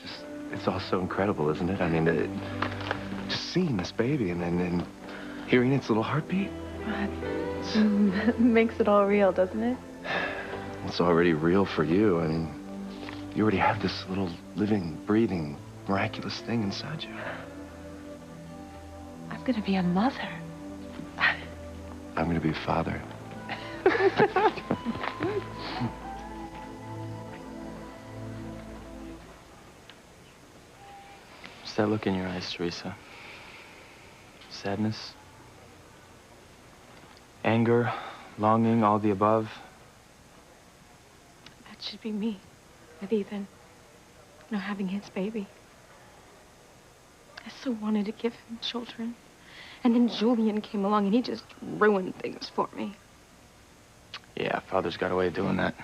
Just, it's all so incredible, isn't it? I mean, just seeing this baby and then hearing its little heartbeat. It makes it all real, doesn't it? It's already real for you. I mean, you already have this little living, breathing, miraculous thing inside you. I'm gonna be a mother. I'm gonna be a father. What's that look in your eyes, Teresa? Sadness? Anger? Longing? All the above? That should be me, with Ethan. You know, having his baby. I so wanted to give him children. And then Julian came along and he just ruined things for me. Yeah, Father's got a way of doing that.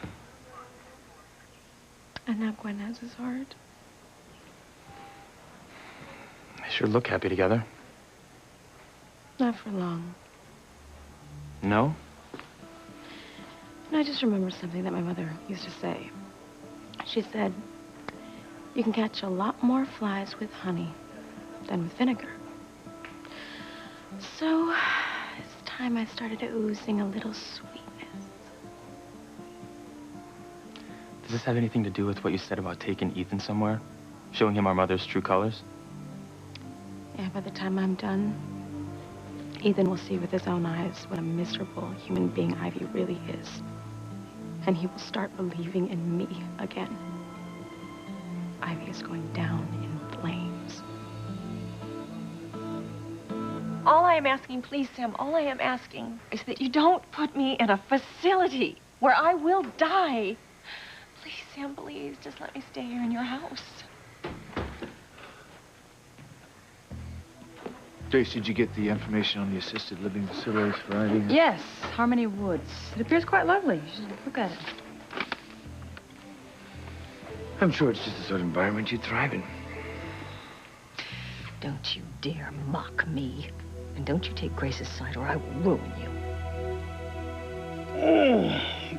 And now Gwen has his heart. They sure look happy together. Not for long. No? And I just remember something that my mother used to say. She said, you can catch a lot more flies with honey than with vinegar. So, it's time I started oozing a little sweetness. Does this have anything to do with what you said about taking Ethan somewhere? Showing him our mother's true colors? Yeah, by the time I'm done, Ethan will see with his own eyes what a miserable human being Ivy really is. And he will start believing in me again. Ivy is going down in flames. All I am asking, please, Sam, all I am asking is that you don't put me in a facility where I will die. Please, Sam, please, just let me stay here in your house. Trace, did you get the information on the assisted living facilities for Ivy? Yes, Harmony Woods. It appears quite lovely. You should look at it. I'm sure it's just the sort of environment you'd thrive in. Don't you dare mock me. And don't you take Grace's side or I will ruin you.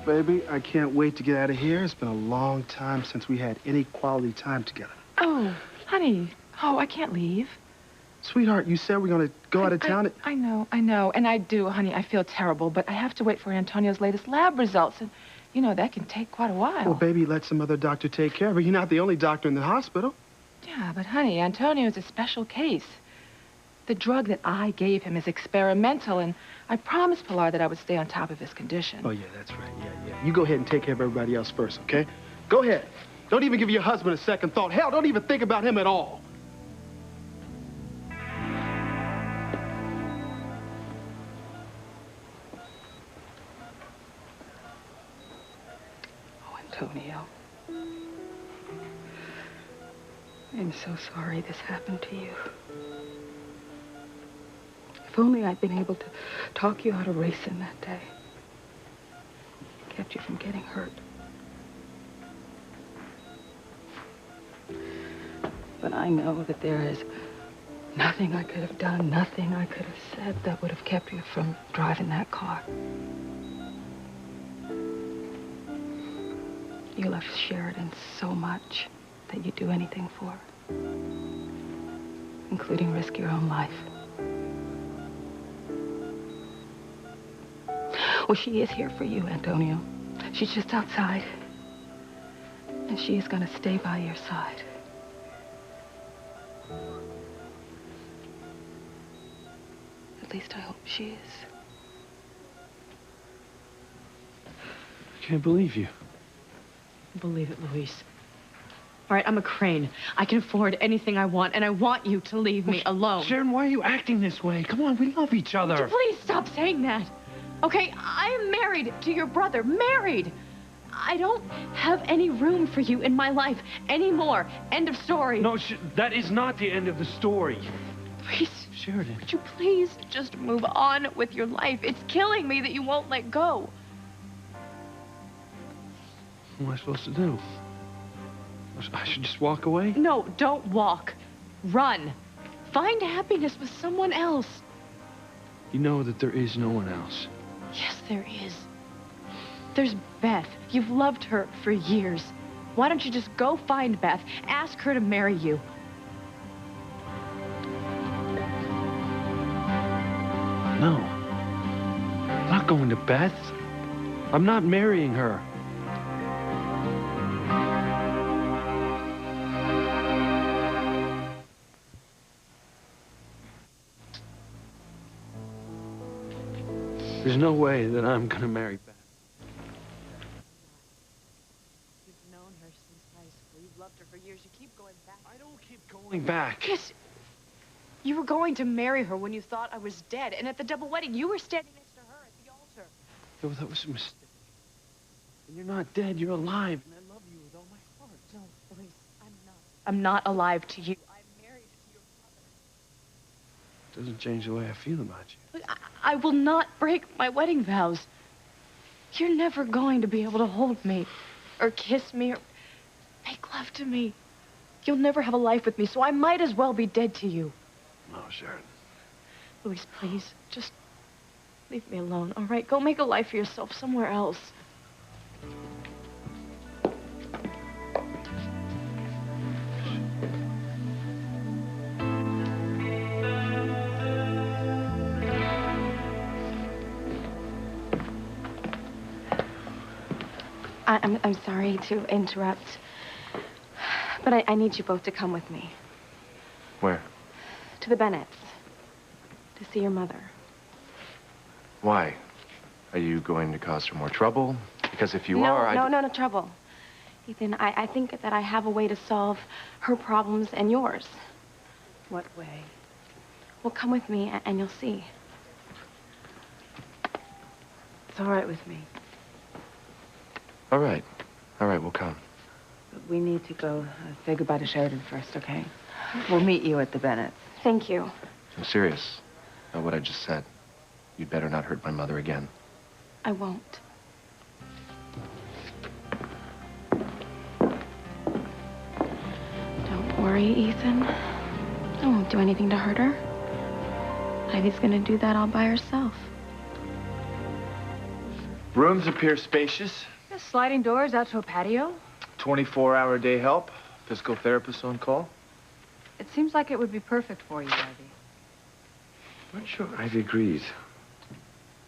Baby, I can't wait to get out of here. It's been a long time since we had any quality time together. Oh, honey. Oh, I can't leave. Sweetheart, you said we're going to go out of town. I know. And I do, honey. I feel terrible, but I have to wait for Antonio's latest lab results. And, you know, that can take quite a while. Well, baby, let some other doctor take care of it. You're not the only doctor in the hospital. Yeah, but, honey, Antonio's a special case. The drug that I gave him is experimental, and I promised Pilar that I would stay on top of his condition. Oh, yeah, that's right. Yeah. You go ahead and take care of everybody else first, okay? Go ahead. Don't even give your husband a second thought. Hell, don't even think about him at all. Antonio. I'm so sorry this happened to you. If only I'd been able to talk you out of racing that day. Kept you from getting hurt. But I know that there is nothing I could have done, nothing I could have said that would have kept you from driving that car. You love Sheridan so much that you'd do anything for her, including risk your own life. Well, she is here for you, Antonio. She's just outside, and she is going to stay by your side. At least I hope she is. I can't believe you. Believe it, Luis. All right, I'm a crane. I can afford anything I want, and I want you to leave me alone. Sharon, why are you acting this way? Come on, we love each other. Would you please stop saying that? Okay, I am married to your brother. Married! I don't have any room for you in my life anymore. End of story. No, that is not the end of the story. Please, Sheridan. would you please just move on with your life? It's killing me that you won't let go. What am I supposed to do? I should just walk away? No, don't walk. Run. Find happiness with someone else. You know that there is no one else. Yes, there is. There's Beth. You've loved her for years. Why don't you just go find Beth, ask her to marry you? No. I'm not going to Beth's. I'm not marrying her. There's no way that I'm gonna marry Beth. You've known her since high school. You've loved her for years. You keep going back. I don't keep going back. Yes. You were going to marry her when you thought I was dead. And at the double wedding, you were standing next to her at the altar. Yo, that was a mistake. And you're not dead, you're alive. And I love you with all my heart. No, please, I'm not. I'm not alive to you. I'm married to your mother. Doesn't change the way I feel about you. Look, I will not break my wedding vows. You're never going to be able to hold me, or kiss me, or make love to me. You'll never have a life with me, so I might as well be dead to you. No, Sharon. Louise, please, just leave me alone, all right? Go make a life for yourself somewhere else. I'm sorry to interrupt, but I need you both to come with me. Where? To the Bennetts. To see your mother. Why? Are you going to cause her more trouble? Because if you are, No trouble. Ethan, I think that I have a way to solve her problems and yours. What way? Well, come with me and you'll see. It's all right with me. All right, we'll come. But we need to go say goodbye to Sheridan first, okay? We'll meet you at the Bennett's. Thank you. I'm serious about what I just said. You'd better not hurt my mother again. I won't. Don't worry, Ethan. I won't do anything to hurt her. Ivy's gonna do that all by herself. Rooms appear spacious. Sliding doors out to a patio? 24-hour day help. Physical therapist on call. It seems like it would be perfect for you, Ivy. I'm not sure Ivy agrees.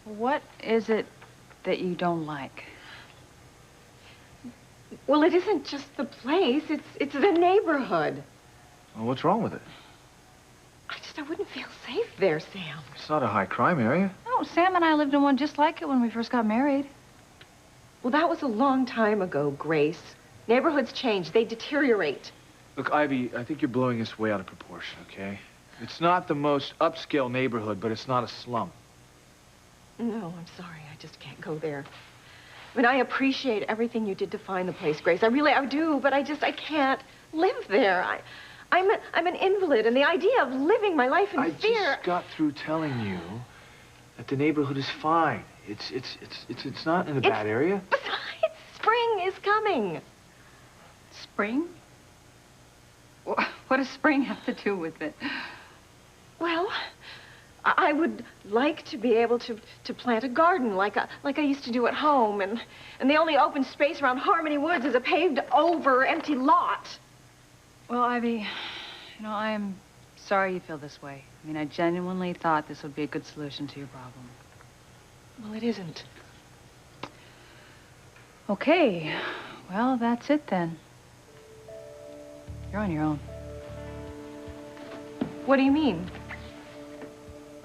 What is it that you don't like? Well, it isn't just the place. It's the neighborhood. Well, what's wrong with it? I wouldn't feel safe there, Sam. It's not a high crime area. No, Sam and I lived in one just like it when we first got married. Well, that was a long time ago, Grace. Neighborhoods change. They deteriorate. Look, Ivy, I think you're blowing this way out of proportion, okay? It's not the most upscale neighborhood, but it's not a slum. No, I'm sorry. I just can't go there. I mean, I appreciate everything you did to find the place, Grace. I do, but I can't live there. I'm an invalid, and the idea of living my life in fear... I just got through telling you that the neighborhood is fine. It's not in a bad area. Besides, spring is coming. Spring? What does spring have to do with it? Well, I would like to be able to plant a garden like I used to do at home, and the only open space around Harmony Woods is a paved-over, empty lot. Well, Ivy, you know, I'm sorry you feel this way. I mean, I genuinely thought this would be a good solution to your problem. Well, it isn't. Okay. Well, that's it then. You're on your own. What do you mean?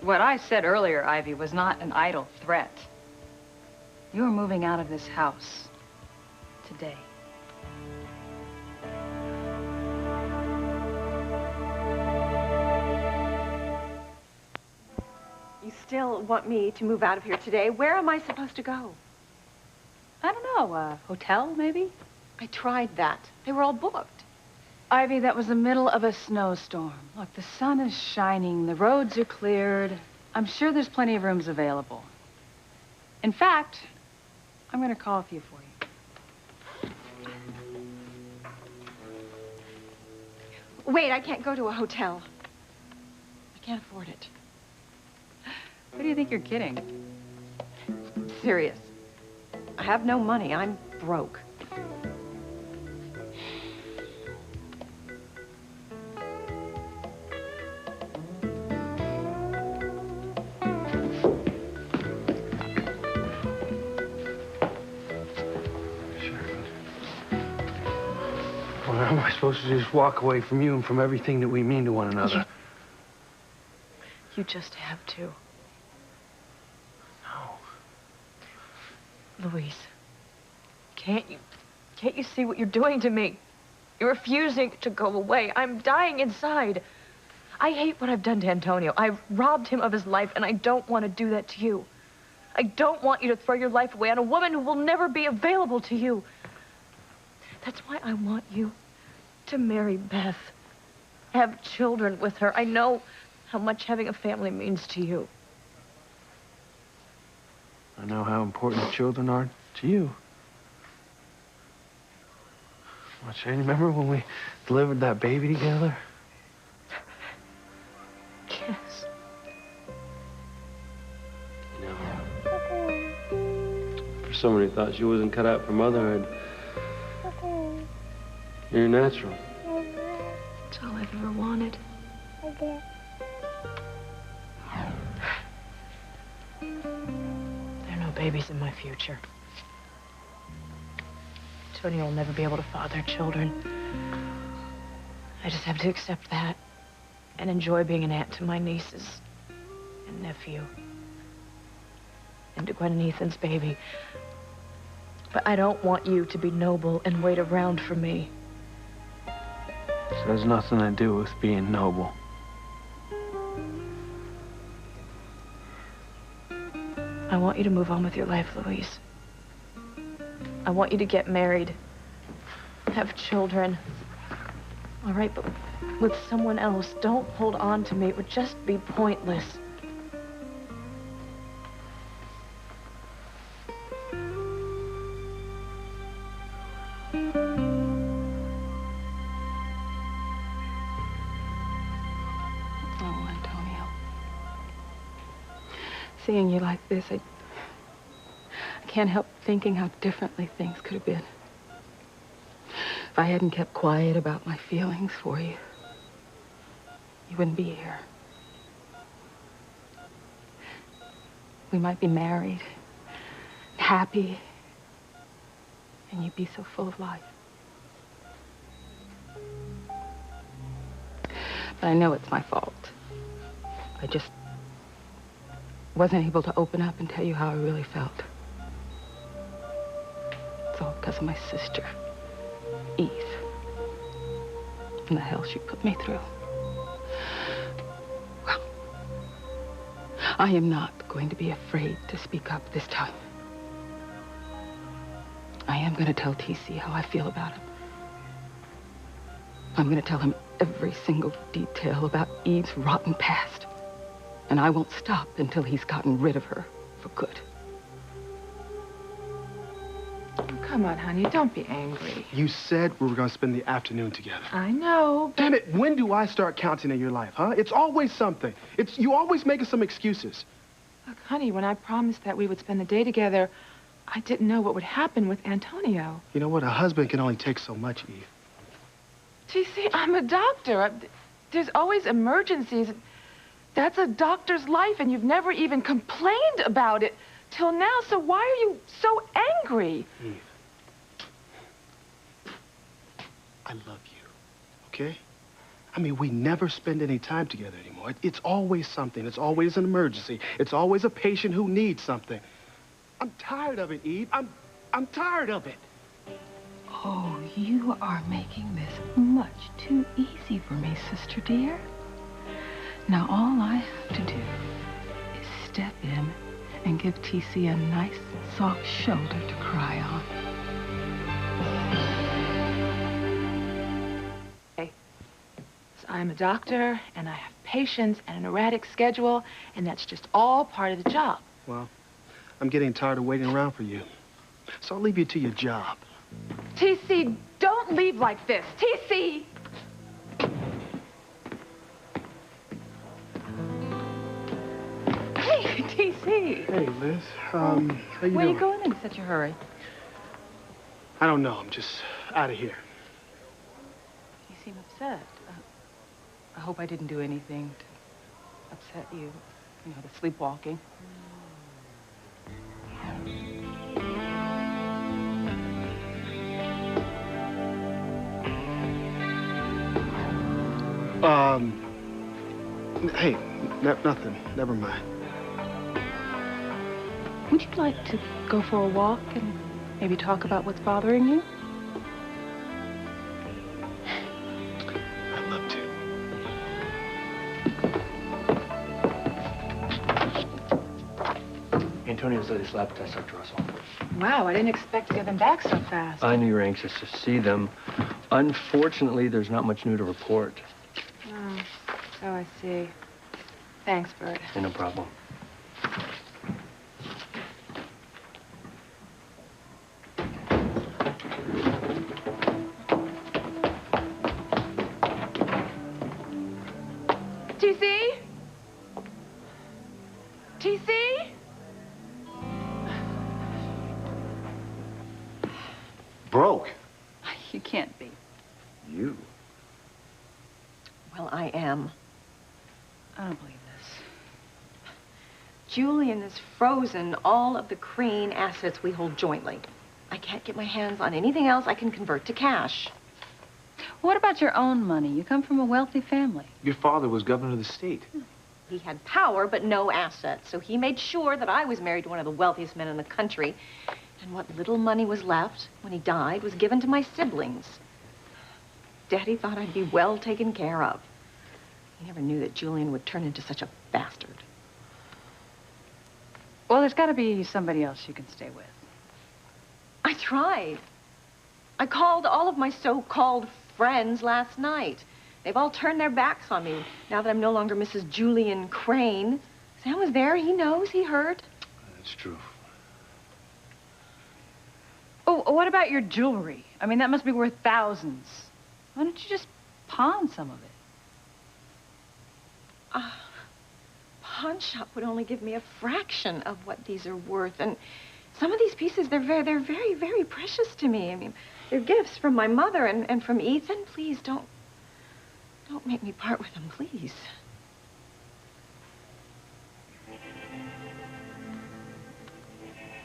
What I said earlier, Ivy, was not an idle threat. You're moving out of this house today. You still want me to move out of here today? Where am I supposed to go? I don't know, a hotel, maybe? I tried that. They were all booked. Ivy, that was the middle of a snowstorm. Look, the sun is shining, the roads are cleared. I'm sure there's plenty of rooms available. In fact, I'm going to call a few for you. Wait, I can't go to a hotel. I can't afford it. What do you think you're kidding? I'm serious. I have no money. I'm broke. Well, how am I supposed to just walk away from you and from everything that we mean to one another? You just have to. No. Louise, can't you see what you're doing to me? You're refusing to go away. I'm dying inside. I hate what I've done to Antonio. I've robbed him of his life, and I don't want to do that to you. I don't want you to throw your life away on a woman who will never be available to you. That's why I want you to marry Beth. Have children with her. I know how much having a family means to you. I know how important children are to you. Shane, remember when we delivered that baby together? Yes. You know, for someone who thought she wasn't cut out for motherhood, you're natural. It's all I've ever wanted. There are no babies in my future. Antonio will never be able to father children. I just have to accept that and enjoy being an aunt to my nieces and nephew and to Gwen and Ethan's baby. But I don't want you to be noble and wait around for me. This has nothing to do with being noble. I want you to move on with your life, Louise. I want you to get married, have children. All right, but with someone else. Don't hold on to me. It would just be pointless. Oh, Antonio. Seeing you like this, I can't help thinking how differently things could have been. If I hadn't kept quiet about my feelings for you, you wouldn't be here. We might be married, happy, and you'd be so full of life. But I know it's my fault. I just wasn't able to open up and tell you how I really felt. It's all because of my sister, Eve, and the hell she put me through. Well, I am not going to be afraid to speak up this time. I am going to tell TC how I feel about him. I'm going to tell him every single detail about Eve's rotten past. And I won't stop until he's gotten rid of her for good. Oh, come on, honey, don't be angry. You said we were going to spend the afternoon together. I know. Damn it, when do I start counting in your life, huh? It's always something. You always making some excuses. Look, honey, when I promised that we would spend the day together, I didn't know what would happen with Antonio. You know what? A husband can only take so much, Eve. TC, I'm a doctor. There's always emergencies. That's a doctor's life, and you've never even complained about it till now, so why are you so angry? Eve, I love you, okay? I mean, we never spend any time together anymore. It's always something. It's always an emergency. It's always a patient who needs something. I'm tired of it, Eve. I'm tired of it. Oh, you are making this much too easy for me, sister dear. Now, all I have to do is step in and give TC a nice, soft shoulder to cry on. Okay. So I'm a doctor, and I have patients and an erratic schedule, and that's just all part of the job. Well, I'm getting tired of waiting around for you. So I'll leave you to your job. TC, don't leave like this. TC! Hey, TC. Hey, Liz. How you Where doing? you going in such a hurry? I don't know. I'm just out of here. You seem upset. I hope I didn't do anything to upset you. You know, the sleepwalking. Hey, nothing. Never mind. Would you like to go for a walk and maybe talk about what's bothering you? I'd love to. Antonio's latest lab test, Dr. Russell. Wow, I didn't expect to get them back so fast. I knew you were anxious to see them. Unfortunately, there's not much new to report. Oh, so I see. Thanks, Bert. Yeah, no problem. TC? TC? Broke. You can't be. You? Well, I am. I don't believe this. Julian has frozen all of the Crane assets we hold jointly. I can't get my hands on anything else I can convert to cash. What about your own money? You come from a wealthy family. Your father was governor of the state. He had power, but no assets, so he made sure that I was married to one of the wealthiest men in the country. And what little money was left when he died was given to my siblings. Daddy thought I'd be well taken care of. He never knew that Julian would turn into such a bastard. Well, there's got to be somebody else you can stay with. I tried. I called all of my so-called friends last night. They've all turned their backs on me now that I'm no longer Mrs. Julian Crane. Sam was there. He knows. He heard. That's true. Oh, what about your jewelry? I mean, that must be worth thousands. Why don't you just pawn some of it? Pawn shop would only give me a fraction of what these are worth. And some of these pieces, they're very, very precious to me. I mean, they're gifts from my mother and from Ethan. Please, don't make me part with them, please.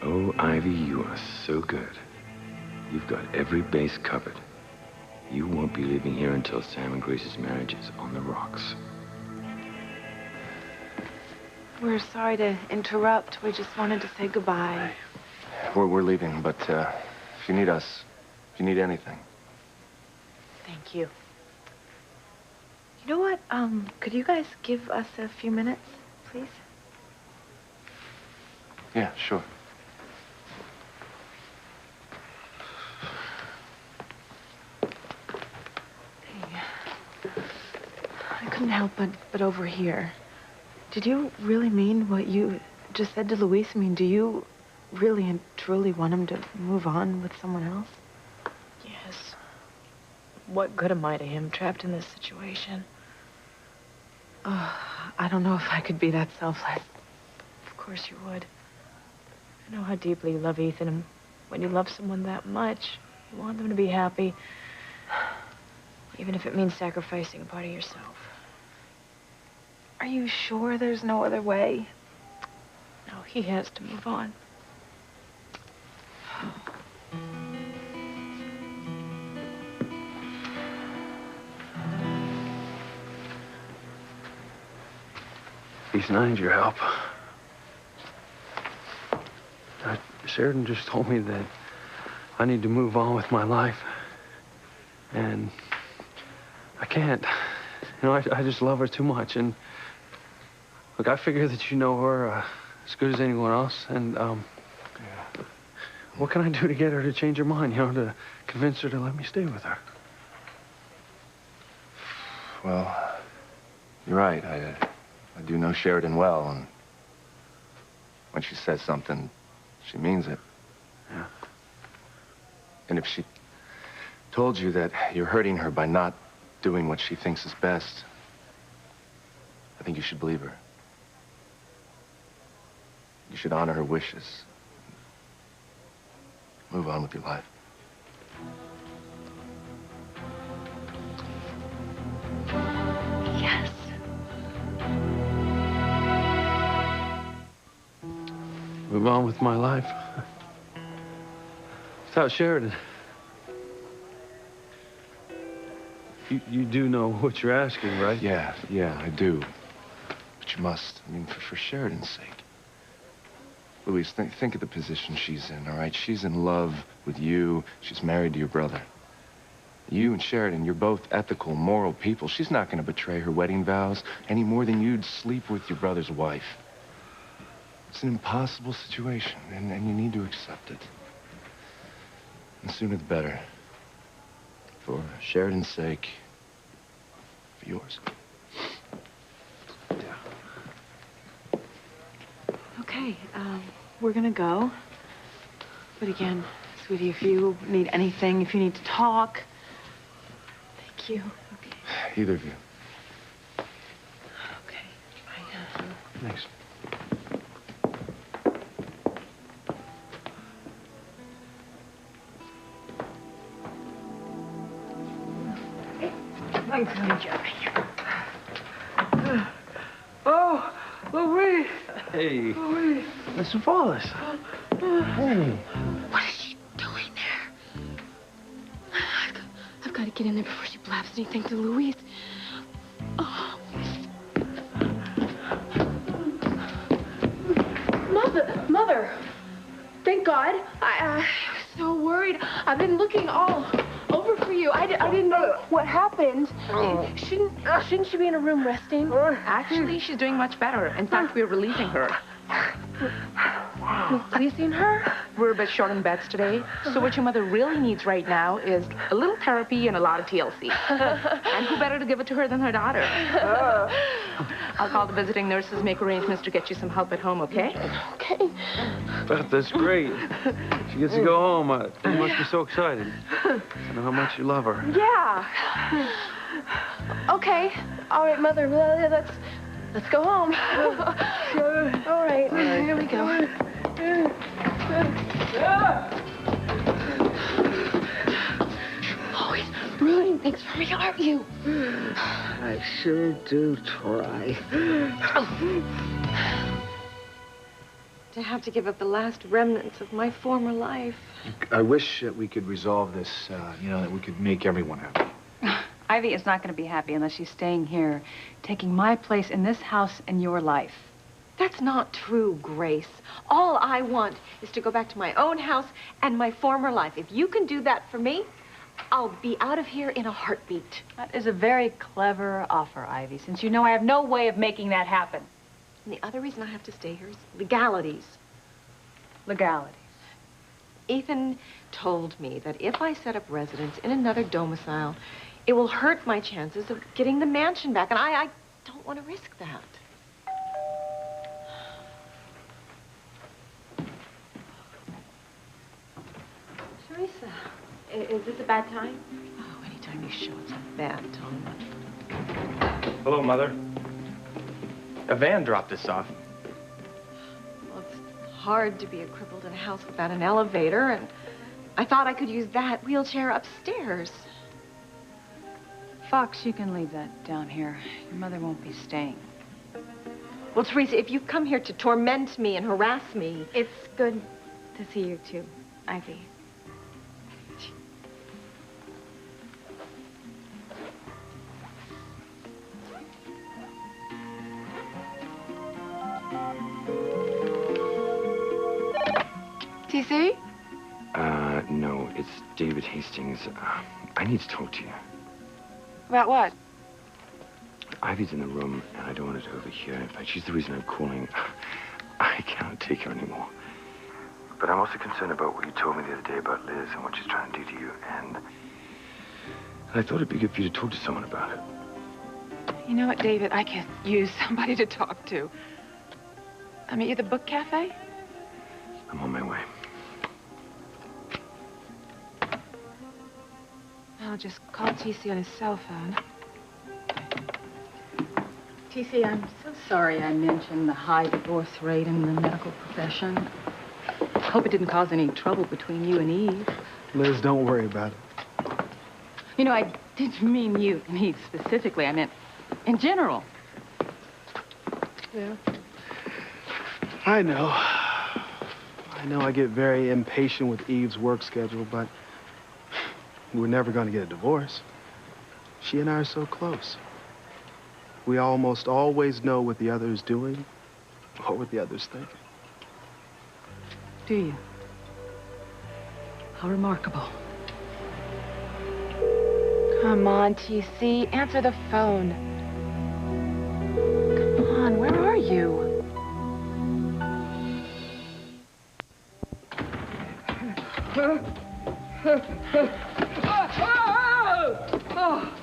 Oh, Ivy, you are so good. You've got every base covered. You won't be leaving here until Sam and Grace's marriage is on the rocks. We're sorry to interrupt. We just wanted to say goodbye. We're leaving, but if you need us, if you need anything. Thank you. You know what? Could you guys give us a few minutes, please? Yeah, sure. I couldn't help but overhear. Did you really mean what you just said to Luis? I mean, do you really and truly want him to move on with someone else? Yes. What good am I to him, trapped in this situation? Oh, I don't know if I could be that selfless. Of course you would. I know how deeply you love Ethan, and when you love someone that much, you want them to be happy, even if it means sacrificing a part of yourself. Are you sure there's no other way? No, he has to move on. Ethan, I need your help. Sheridan just told me that I need to move on with my life. And I can't. You know, I just love her too much. And look, I figure that you know her as good as anyone else. And what can I do to get her to change her mind, you know, to convince her to let me stay with her? Well, you're right. I do know Sheridan well, and when she says something, she means it. Yeah. And if she told you that you're hurting her by not doing what she thinks is best, I think you should believe her. You should honor her wishes. Move on with your life. Yes. Move on with my life. Without Sheridan. You do know what you're asking, right? Yeah, I do. But you must. I mean, for Sheridan's sake. Louise, think of the position she's in, all right? She's in love with you. She's married to your brother. You and Sheridan, you're both ethical, moral people. She's not going to betray her wedding vows any more than you'd sleep with your brother's wife. It's an impossible situation, and you need to accept it. And the sooner the better. For Sheridan's sake, for yours. Okay, we're gonna go. But again, sweetie, if you need anything, if you need to talk, thank you. Okay. Either of you. Okay. Bye. Thanks. Oh, Louise! Hey. Louise! Mr. Wallace. Hey. What is she doing there? I've got to get in there before she blasts anything to Louise. Oh. Mother! Thank God. I was so worried. I've been looking all over for you. I didn't know what happened. Shouldn't she be in a room resting? Actually, she's doing much better. In fact, we're releasing her. Releasing her? We're a bit short on beds today, so what your mother really needs right now is a little therapy and a lot of TLC. And who better to give it to her than her daughter? I'll call the visiting nurses, make arrangements to get you some help at home, okay? Okay. Beth, that's great. She gets to go home. You must be so excited. I know how much you love her. Yeah. Okay. All right, Mother. Well, let's go home. All right. Here we go. Oh, he's ruining things for me, aren't you? I sure do try. To have to give up the last remnants of my former life. I wish that we could resolve this, that we could make everyone happy. Ivy is not going to be happy unless she's staying here, taking my place in this house and your life. That's not true, Grace. All I want is to go back to my own house and my former life. If you can do that for me, I'll be out of here in a heartbeat. That is a very clever offer, Ivy, since you know I have no way of making that happen. And the other reason I have to stay here is legalities. Legalities. Ethan told me that if I set up residence in another domicile, it will hurt my chances of getting the mansion back, and I don't want to risk that. Teresa, is this a bad time? Oh, anytime you show, it's a bad time. Hello, Mother. A van dropped us off. Well, it's hard to be a crippled in a house without an elevator, and I thought I could use that wheelchair upstairs. Fox, you can leave that down here. Your mother won't be staying. Well, Teresa, if you've come here to torment me and harass me... It's good to see you, too, Ivy. TC? No, it's David Hastings. I need to talk to you. About what? Ivy's in the room, and I don't want her to overhear. In fact, she's the reason I'm calling. I can't take her anymore. But I'm also concerned about what you told me the other day about Liz and what she's trying to do to you, and I thought it'd be good for you to talk to someone about it. You know what, David? I could use somebody to talk to. I meet you at the book cafe? I'm on my way. I'll just call TC on his cell phone. TC, I'm so Sorry I mentioned the high divorce rate in the medical profession. I hope it didn't cause any trouble between you and Eve. Liz, don't worry about it. You know, I didn't mean you and Eve specifically. I meant in general. Yeah. I know I get very impatient with Eve's work schedule, but we're never going to get a divorce. She and I are so close. We almost always know what the other is doing or what the other's thinking. Do you? How remarkable. Come on, TC. Answer the phone. Come on, where are you? Oh,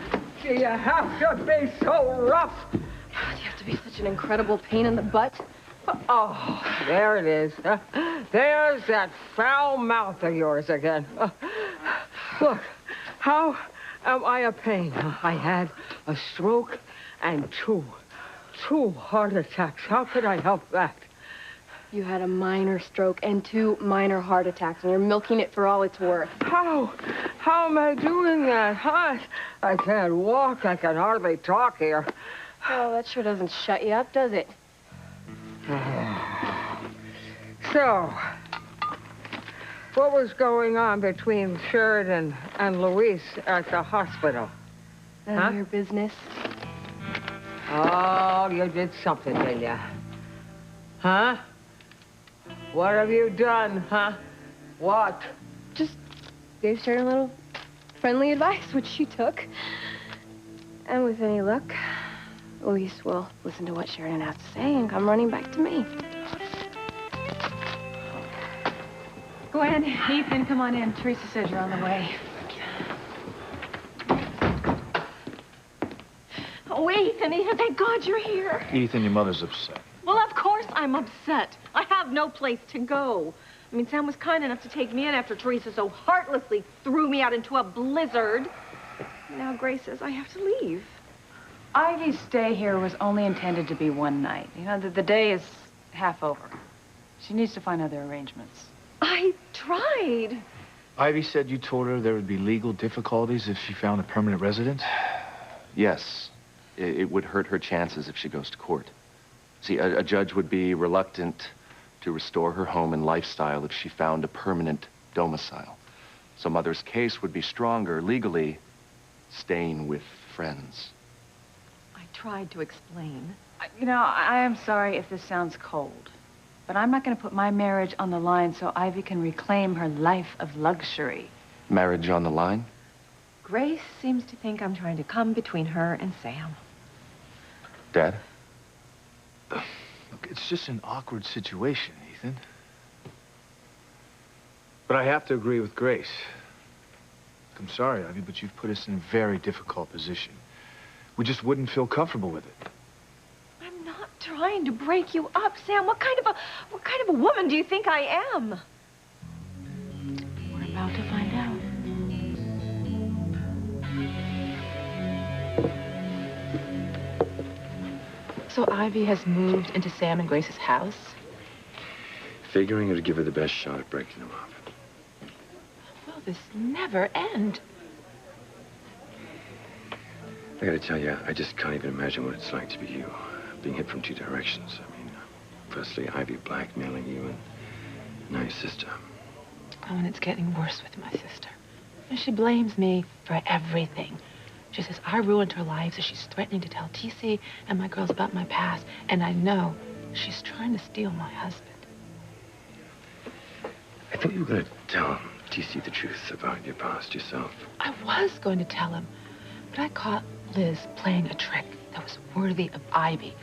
do you have to be so rough? Do you have to be such an incredible pain in the butt? Oh, there it is. There's that foul mouth of yours again. Look, how am I a pain? I had a stroke and two heart attacks. How could I help that? You had a minor stroke and 2 minor heart attacks, and you're milking it for all it's worth. How am I doing that? I can't walk. I can hardly talk here. Oh, that sure doesn't shut you up, does it? So, what was going on between Sheridan and Luis at the hospital? None of your business. Oh, you did something, didn't you? Huh? What have you done, huh? What? Just gave Sheridan a little friendly advice, which she took. And with any luck, Luis will listen to what Sheridan has to say and come running back to me. Gwen, Ethan, come on in. Teresa says you're on the way. Oh, Ethan, thank God you're here. Ethan, your mother's upset. Well, of course I'm upset. I have no place to go. I mean, Sam was kind enough to take me in after Teresa so heartlessly threw me out into a blizzard. Now Grace says I have to leave. Ivy's stay here was only intended to be one night. You know, the day is half over. She needs to find other arrangements. I tried. Ivy said you told her there would be legal difficulties if she found a permanent residence? Yes. It would hurt her chances if she goes to court. See, a judge would be reluctant to restore her home and lifestyle if she found a permanent domicile. So Mother's case would be stronger legally, staying with friends. I tried to explain. You know, I am sorry if this sounds cold, but I'm not going to put my marriage on the line so Ivy can reclaim her life of luxury. Marriage on the line? Grace seems to think I'm trying to come between her and Sam. Dad? Look, it's just an awkward situation, Ethan. But I have to agree with Grace. I'm sorry, Ivy, but you've put us in a very difficult position. We just wouldn't feel comfortable with it. I'm not trying to break you up, Sam. What kind of a woman do you think I am? We're about to find out. So Ivy has moved into Sam and Grace's house? Figuring it'd give her the best shot at breaking them up. Will this never end? I gotta tell you, I just can't even imagine what it's like to be you. Being hit from 2 directions. I mean, firstly, Ivy blackmailing you, and now your sister. Oh, and it's getting worse with my sister. And she blames me for everything. She says I ruined her life, so she's threatening to tell TC and my girls about my past. And I know she's trying to steal my husband. I thought you were gonna tell TC the truth about your past yourself. I was going to tell him, but I caught Liz playing a trick that was worthy of Ivy.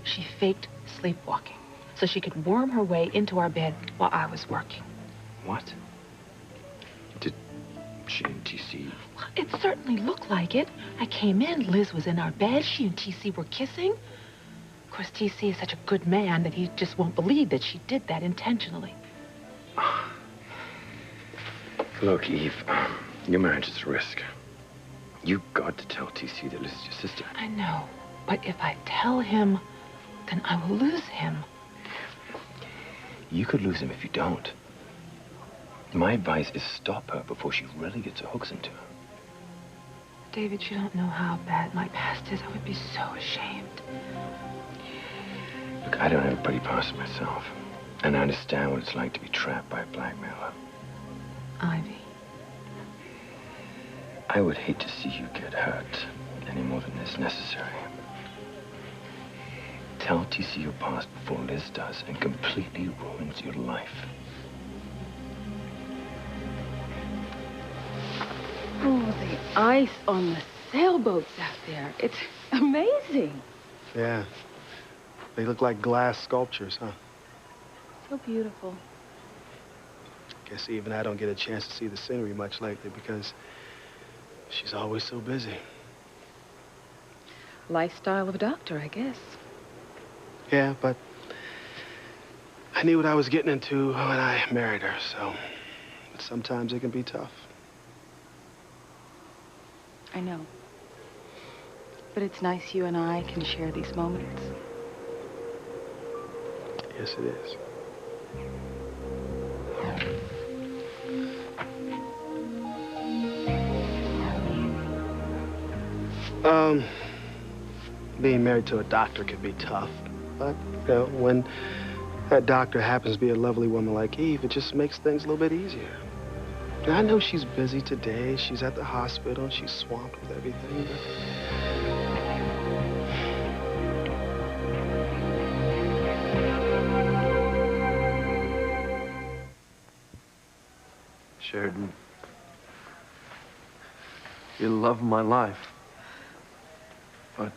She faked sleepwalking so she could worm her way into our bed while I was working. What? Did she and TC? Well, it certainly looked like it. I came in, Liz was in our bed, she and TC were kissing. Of course, TC is such a good man that he just won't believe that she did that intentionally. Look, Eve, your marriage is a risk. You got to tell TC that Liz is your sister. I know, but if I tell him, then I will lose him. You could lose him if you don't. My advice is stop her before she really gets her hooks into him. David, you don't know how bad my past is. I would be so ashamed. Look, I don't have a pretty past myself. And I understand what it's like to be trapped by a blackmailer. Ivy. I would hate to see you get hurt any more than is necessary. Tell TC your past before Liz does and completely ruins your life. Oh, the ice on the sailboats out there. It's amazing. Yeah. They look like glass sculptures, huh? So beautiful. Guess even I don't get a chance to see the scenery much lately because she's always so busy. Lifestyle of a doctor, I guess. Yeah, but I knew what I was getting into when I married her, so but sometimes it can be tough. I know. But it's nice you and I can share these moments. Yes, it is. Being married to a doctor can be tough, but, you know, when that doctor happens to be a lovely woman like Eve, it just makes things a little bit easier. And I know she's busy today, she's at the hospital, and she's swamped with everything, but... Sheridan, you're the love of my life. But,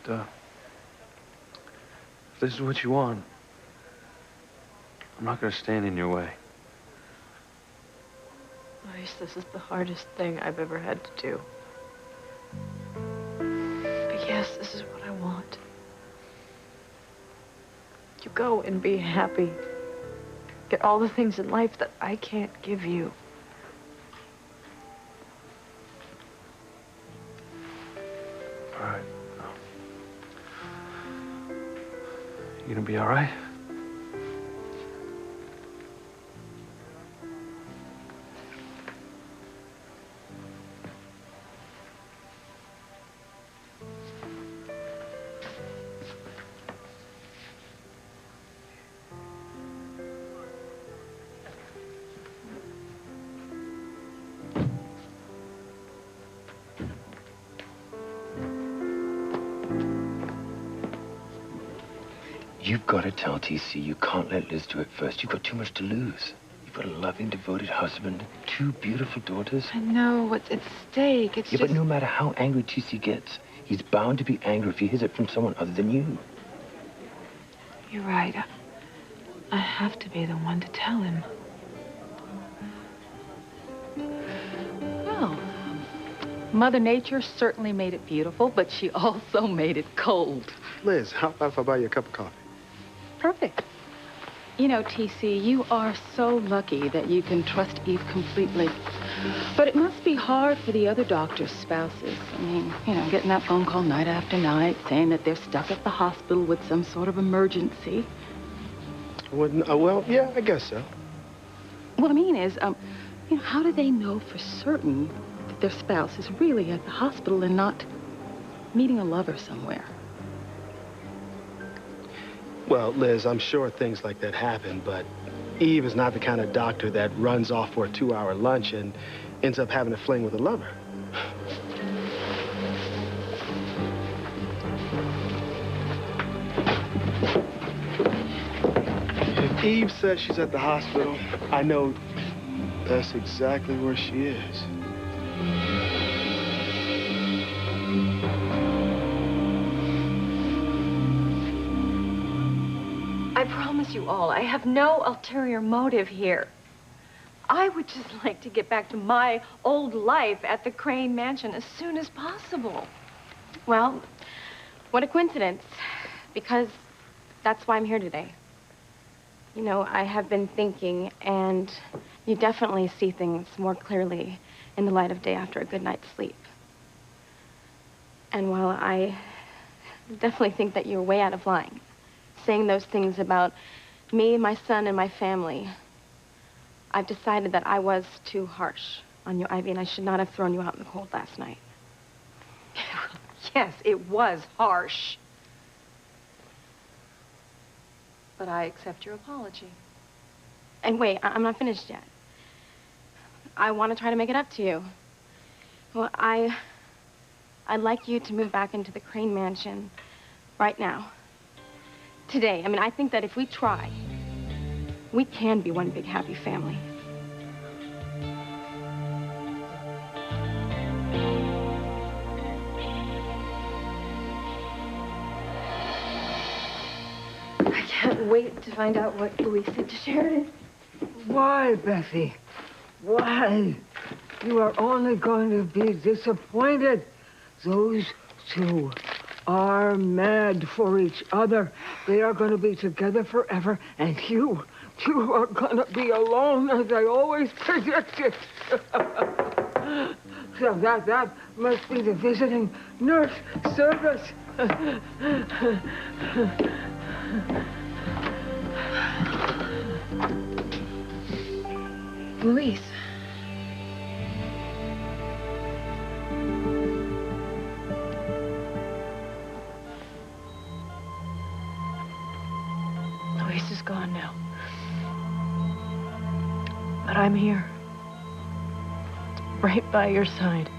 if this is what you want, I'm not gonna stand in your way. Maurice, this is the hardest thing I've ever had to do. But yes, this is what I want. You go and be happy. Get all the things in life that I can't give you. All right. You gonna be all right? You've got to tell TC you can't let Liz do it first. You've got too much to lose. You've got a loving, devoted husband, 2 beautiful daughters. I know what's at stake. It's Yeah, just... but no matter how angry TC gets, he's bound to be angry if he hears it from someone other than you. You're right. I have to be the one to tell him. Well, Mother Nature certainly made it beautiful, but she also made it cold. Liz, how about if I buy you a cup of coffee? Perfect. You know, TC, you are so lucky that you can trust Eve completely. But it must be hard for the other doctors' spouses. I mean, you know, getting that phone call night after night saying that they're stuck at the hospital with some sort of emergency. Wouldn't, well, yeah, I guess so. What I mean is, you know, how do they know for certain that their spouse is really at the hospital and not meeting a lover somewhere? Well, Liz, I'm sure things like that happen, but Eve is not the kind of doctor that runs off for a 2-hour lunch and ends up having a fling with a lover. If Eve says she's at the hospital, I know that's exactly where she is. I promise you all, I have no ulterior motive here. I would just like to get back to my old life at the Crane Mansion as soon as possible. Well, what a coincidence, because that's why I'm here today. You know, I have been thinking, and you definitely see things more clearly in the light of day after a good night's sleep. And while I definitely think that you're way out of line, saying those things about me, my son, and my family, I've decided that I was too harsh on you, Ivy, and I should not have thrown you out in the cold last night. Yes, it was harsh. But I accept your apology. And wait, I'm not finished yet. I want to try to make it up to you. Well, I'd like you to move back into the Crane Mansion right now. Today. I mean, I think that if we try, we can be one big happy family. I can't wait to find out what Louise said to Sheridan. Why, Bessie? Why? You are only going to be disappointed. Those two are mad for each other. They are going to be together forever, and you are going to be alone, as I always predicted. So that must be the visiting nurse service. Louise. Louise is gone now. But I'm here. Right by your side.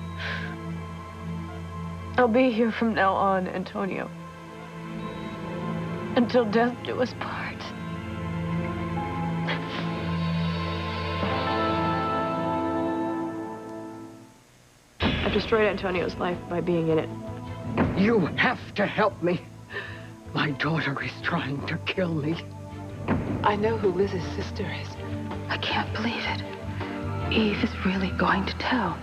I'll be here from now on, Antonio. Until death do us part. I've destroyed Antonio's life by being in it. You have to help me. My daughter is trying to kill me. I know who Liz's sister is. I can't believe it. Eve is really going to tell.